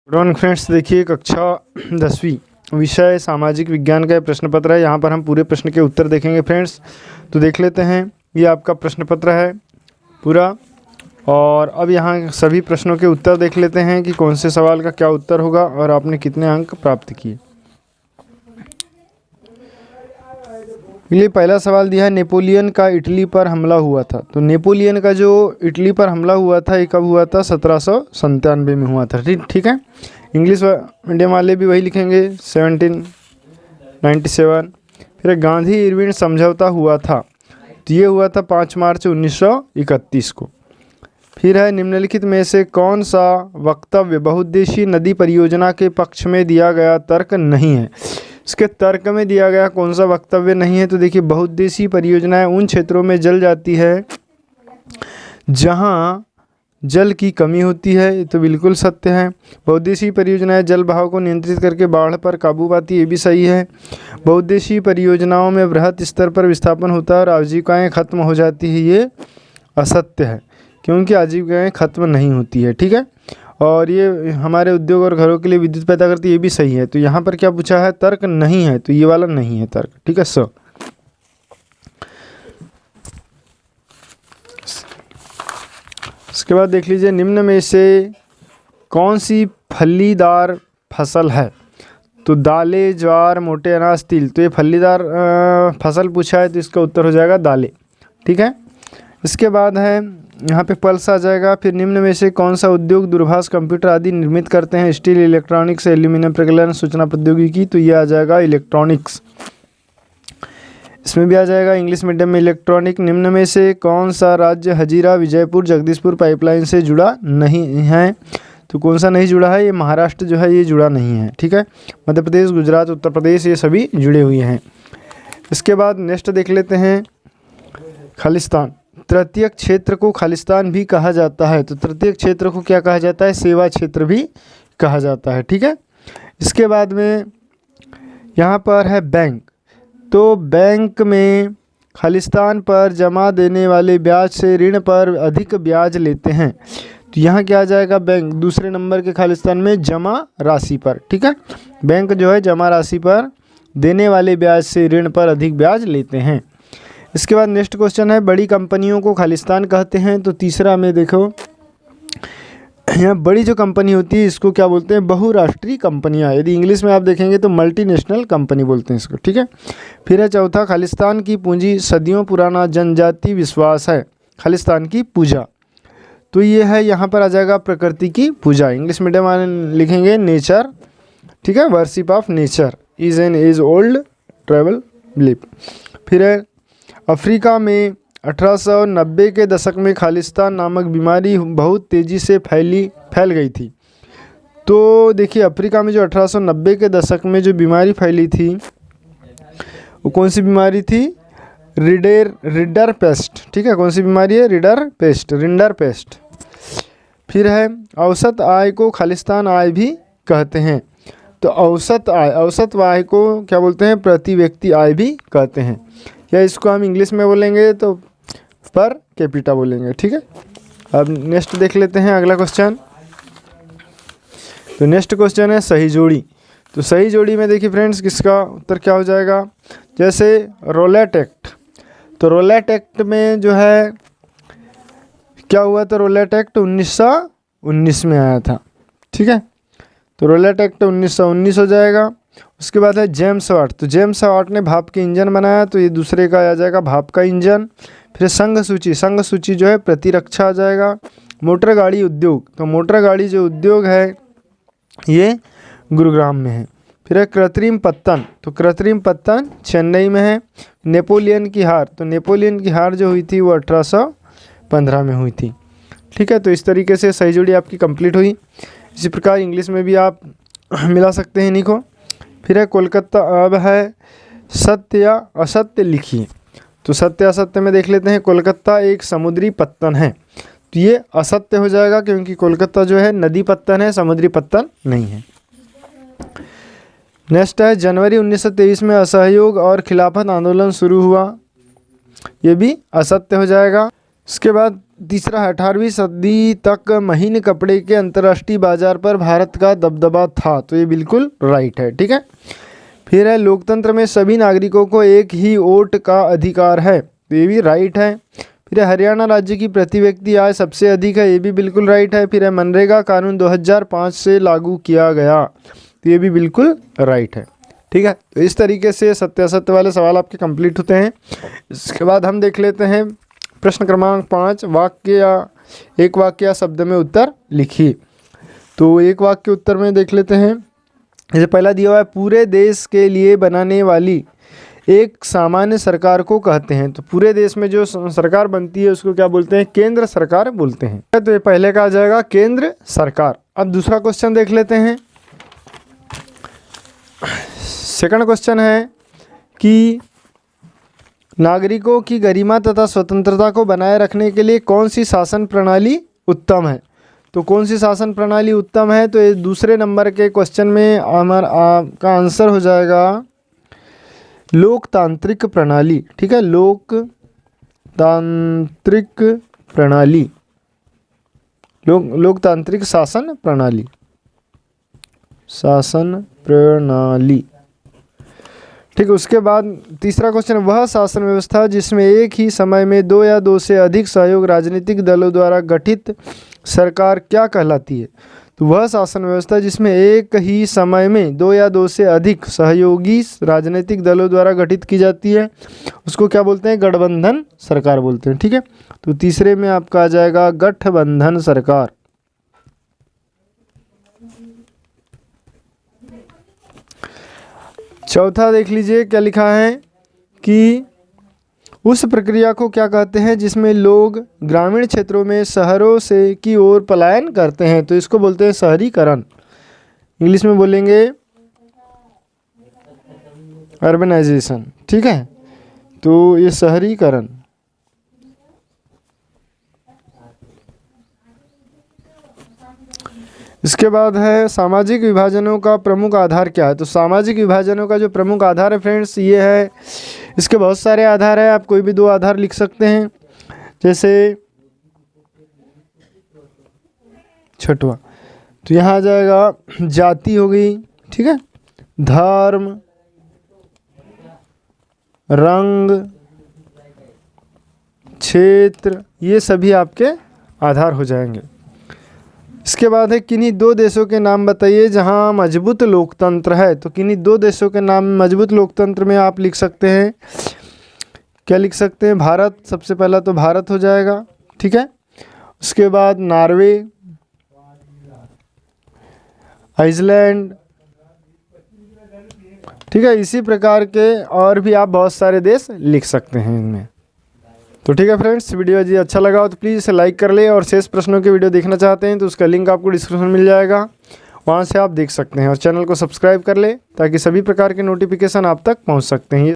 Good friends, देखिए कक्षा 10वीं विषय सामाजिक विज्ञान का प्रश्न पत्र है। यहाँ पर हम पूरे प्रश्न के उत्तर देखेंगे फ्रेंड्स। तो देख लेते हैं, ये आपका प्रश्न पत्र है पूरा। और अब यहाँ सभी प्रश्नों के उत्तर देख लेते हैं कि कौन से सवाल का क्या उत्तर होगा और आपने कितने अंक प्राप्त किए। ये पहला सवाल दिया है, नेपोलियन का इटली पर हमला हुआ था। तो नेपोलियन का जो इटली पर हमला हुआ था ये कब हुआ था? 1797 में हुआ था। ठीक है। इंग्लिश मीडियम वाले भी वही लिखेंगे 1797। फिर गांधी इरविन समझौता हुआ था, तो ये हुआ था 5 मार्च 1931 को। फिर है, निम्नलिखित में से कौन सा वक्तव्य बहुउद्देशीय नदी परियोजना के पक्ष में दिया गया तर्क नहीं है? इसके तर्क में दिया गया कौन सा वक्तव्य नहीं है? तो देखिए, बहुउद्देशीय परियोजनाएं उन क्षेत्रों में जल जाती है जहां जल की कमी होती है। ये तो बिल्कुल सत्य है। बहुउद्देशीय परियोजनाएं जल बहाव को नियंत्रित करके बाढ़ पर काबू पाती है, ये भी सही है। बहुउद्देशीय परियोजनाओं में वृहद स्तर पर विस्थापन होता है और आजीविकाएँ खत्म हो जाती है, ये असत्य है, क्योंकि आजीविकाएँ खत्म नहीं होती है। ठीक है। और ये हमारे उद्योग और घरों के लिए विद्युत पैदा करती है, ये भी सही है। तो यहाँ पर क्या पूछा है? तर्क नहीं है, तो ये वाला नहीं है तर्क। ठीक है। इसके बाद देख लीजिए, निम्न में से कौन सी फलीदार फसल है? तो दालें, ज्वार, मोटे अनाज, तिल। तो ये फलीदार फसल पूछा है, तो इसका उत्तर हो जाएगा दालें। ठीक है। इसके बाद है, यहाँ पे पल्स आ जाएगा। फिर निम्न में से कौन सा उद्योग दूरभाष, कंप्यूटर आदि निर्मित करते हैं? स्टील, इलेक्ट्रॉनिक्स, एल्यूमिनियम प्रकलन, सूचना प्रौद्योगिकी। तो ये आ जाएगा इलेक्ट्रॉनिक्स। इसमें भी आ जाएगा इंग्लिश मीडियम में इलेक्ट्रॉनिक। निम्न में से कौन सा राज्य हजीरा, विजयपुर, जगदीशपुर पाइपलाइन से जुड़ा नहीं है? तो कौन सा नहीं जुड़ा है? ये महाराष्ट्र जो है ये जुड़ा नहीं है। ठीक है। मध्य प्रदेश, गुजरात, उत्तर प्रदेश ये सभी जुड़े हुए हैं। इसके बाद नेक्स्ट देख लेते हैं, खालिस्तान। तृतीय क्षेत्र को खालिस्तान भी कहा जाता है। तो तृतीय क्षेत्र को क्या कहा जाता है? सेवा क्षेत्र भी कहा जाता है। ठीक है। इसके बाद में यहाँ पर है बैंक। तो बैंक में खालिस्तान पर जमा देने वाले ब्याज से ऋण पर अधिक ब्याज लेते हैं। तो यहाँ क्या आ जाएगा? बैंक दूसरे नंबर के खालिस्तान में जमा राशि पर। ठीक है। बैंक जो है जमा राशि पर देने वाले ब्याज से ऋण पर अधिक ब्याज लेते हैं। इसके बाद नेक्स्ट क्वेश्चन है, बड़ी कंपनियों को खालिस्तान कहते हैं। तो तीसरा में देखो, यहाँ बड़ी जो कंपनी होती है इसको क्या बोलते हैं? बहुराष्ट्रीय कंपनियां। यदि इंग्लिश में आप देखेंगे तो मल्टीनेशनल कंपनी बोलते हैं इसको। ठीक है। फिर है चौथा, खालिस्तान की पूंजी सदियों पुराना जनजाति विश्वास है। खालिस्तान की पूजा, तो ये है, यहाँ पर आ जाएगा प्रकृति की पूजा। इंग्लिश मीडियम में लिखेंगे नेचर। ठीक है। Worship of nature is an as old tribal belief. फिर है, अफ्रीका में 1890 के दशक में खालिस्तान नामक बीमारी बहुत तेज़ी से फैल गई थी। तो देखिए, अफ्रीका में जो 1890 के दशक में जो बीमारी फैली थी वो कौन सी बीमारी थी? Rinderpest. ठीक है। कौन सी बीमारी है? Rinderpest. फिर है, औसत आय को खालिस्तान आय भी कहते हैं। तो औसत आय को क्या बोलते हैं? प्रति व्यक्ति आय भी कहते हैं, या इसको हम इंग्लिश में बोलेंगे तो पर कैपिटा बोलेंगे। ठीक है। अब नेक्स्ट देख लेते हैं अगला क्वेश्चन। तो नेक्स्ट क्वेश्चन है सही जोड़ी। तो सही जोड़ी में देखिए फ्रेंड्स, किसका उत्तर क्या हो जाएगा? जैसे रोलेट एक्ट। तो रोलेट एक्ट में जो है क्या हुआ था? रोलेट एक्ट 1919 में आया था। ठीक है। तो रोलेट एक्ट 1919 हो जाएगा। उसके बाद है जेम्स वाट। तो जेम्स वाट ने भाप के इंजन बनाया, तो ये दूसरे का आ जाएगा भाप का इंजन। फिर संघ सूची जो है प्रतिरक्षा आ जाएगा। मोटर गाड़ी उद्योग। तो मोटर गाड़ी जो उद्योग है ये गुरुग्राम में है। फिर है कृत्रिम पत्तन। तो कृत्रिम पत्तन चेन्नई में है। नेपोलियन की हार। तो नेपोलियन की हार जो हुई थी वो 1815 में हुई थी। ठीक है। तो इस तरीके से सही जोड़ी आपकी कंप्लीट हुई। इसी प्रकार इंग्लिश में भी आप मिला सकते हैं इन्हीं को। फिर है कोलकाता। अब है सत्य या असत्य लिखिए। तो सत्य असत्य में देख लेते हैं। कोलकाता एक समुद्री पत्तन है, तो ये असत्य हो जाएगा, क्योंकि कोलकाता जो है नदी पत्तन है, समुद्री पत्तन नहीं है। नेक्स्ट है, जनवरी 1923 में असहयोग और खिलाफत आंदोलन शुरू हुआ। ये भी असत्य हो जाएगा। इसके बाद तीसरा है 18वीं सदी तक महीन कपड़े के अंतर्राष्ट्रीय बाजार पर भारत का दबदबा था, तो ये बिल्कुल राइट है। ठीक है, फिर है लोकतंत्र में सभी नागरिकों को एक ही वोट का अधिकार है, तो ये भी राइट है। फिर है हरियाणा राज्य की प्रति व्यक्ति आय सबसे अधिक है, ये भी बिल्कुल राइट है। फिर है मनरेगा कानून 2005 से लागू किया गया, तो ये भी बिल्कुल राइट है। ठीक है, तो इस तरीके से सत्य असत्य वाले सवाल आपके कंप्लीट होते हैं। इसके बाद हम देख लेते हैं प्रश्न क्रमांक 5, वाक्य या एक वाक्य या शब्द में उत्तर लिखिए। तो एक वाक्य उत्तर में देख लेते हैं। जैसे पहला दिया हुआ है, पूरे देश के लिए बनाने वाली एक सामान्य सरकार को कहते हैं। तो पूरे देश में जो सरकार बनती है उसको क्या बोलते हैं? केंद्र सरकार बोलते हैं। तो ये पहले का आ जाएगा केंद्र सरकार। अब दूसरा क्वेश्चन देख लेते हैं। सेकंड क्वेश्चन है कि नागरिकों की गरिमा तथा स्वतंत्रता को बनाए रखने के लिए कौन सी शासन प्रणाली उत्तम है? तो कौन सी शासन प्रणाली उत्तम है? तो ये दूसरे नंबर के क्वेश्चन में हमारा आपका आंसर हो जाएगा लोकतांत्रिक प्रणाली। ठीक है, लोकतांत्रिक प्रणाली, लोकतांत्रिक शासन प्रणाली, शासन प्रणाली। ठीक है, उसके बाद तीसरा क्वेश्चन, वह शासन व्यवस्था जिसमें एक ही समय में दो या दो से अधिक सहयोग राजनीतिक दलों द्वारा गठित सरकार क्या कहलाती है? तो वह शासन व्यवस्था जिसमें एक ही समय में दो या दो से अधिक सहयोगी राजनीतिक दलों द्वारा गठित की जाती है उसको क्या बोलते हैं? गठबंधन सरकार बोलते हैं। ठीक है, तो तीसरे में आपका आ जाएगा गठबंधन सरकार। चौथा देख लीजिए क्या लिखा है कि उस प्रक्रिया को क्या कहते हैं जिसमें लोग ग्रामीण क्षेत्रों में शहरों से की ओर पलायन करते हैं? तो इसको बोलते हैं शहरीकरण। इंग्लिश में बोलेंगे अर्बनाइजेशन। ठीक है, तो ये शहरीकरण। इसके बाद है सामाजिक विभाजनों का प्रमुख आधार क्या है? तो सामाजिक विभाजनों का जो प्रमुख आधार है फ्रेंड्स ये है, इसके बहुत सारे आधार है, आप कोई भी दो आधार लिख सकते हैं। जैसे छठवां, तो यहाँ आ जाएगा जाति हो गई। ठीक है, धर्म, रंग, क्षेत्र, ये सभी आपके आधार हो जाएंगे। इसके बाद है किन्हीं दो देशों के नाम बताइए जहां मजबूत लोकतंत्र है। तो किन्हीं दो देशों के नाम मजबूत लोकतंत्र में आप लिख सकते हैं, क्या लिख सकते हैं? भारत, सबसे पहला तो भारत हो जाएगा। ठीक है, उसके बाद नॉर्वे, आइसलैंड। ठीक है, इसी प्रकार के और भी आप बहुत सारे देश लिख सकते हैं इनमें। तो ठीक है फ्रेंड्स, वीडियो यदि अच्छा लगा हो तो प्लीज़ इसे लाइक कर ले, और शेष प्रश्नों की वीडियो देखना चाहते हैं तो उसका लिंक आपको डिस्क्रिप्शन में मिल जाएगा, वहाँ से आप देख सकते हैं। और चैनल को सब्सक्राइब कर ले ताकि सभी प्रकार के नोटिफिकेशन आप तक पहुँच सकते हैं।